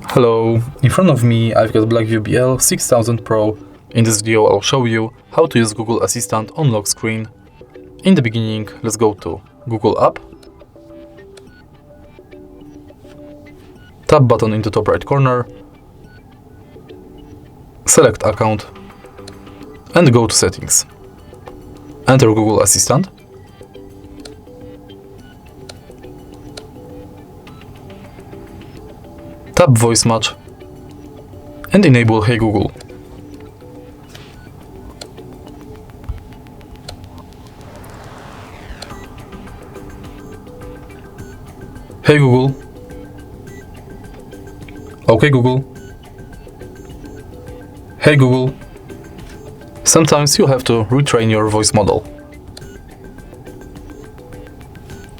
Hello, in front of me I've got BLACKVIEW BL6000 Pro. In this video I'll show you how to use Google Assistant on lock screen. In the beginning, let's go to Google app, tab button in the top right corner, select account and go to settings. Enter Google Assistant. Tap voice match and enable Hey Google. Hey Google. Okay Google. Hey Google. Sometimes you'll have to retrain your voice model.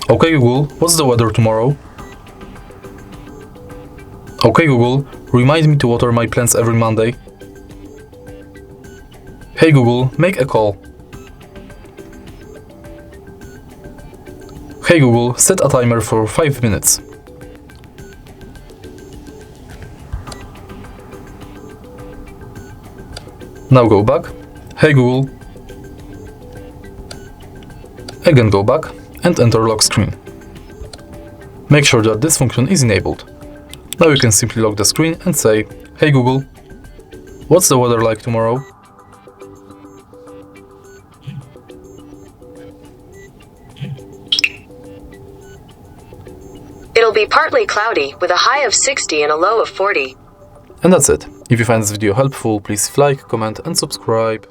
Okay Google, what's the weather tomorrow? Okay Google, remind me to water my plants every Monday. Hey Google, make a call. Hey Google, set a timer for 5 minutes. Now go back. Hey Google. Again go back and enter lock screen. Make sure that this function is enabled. Now you can simply lock the screen and say, Hey Google, what's the weather like tomorrow? It'll be partly cloudy with a high of 60 and a low of 40. And that's it. If you find this video helpful, please like, comment and subscribe.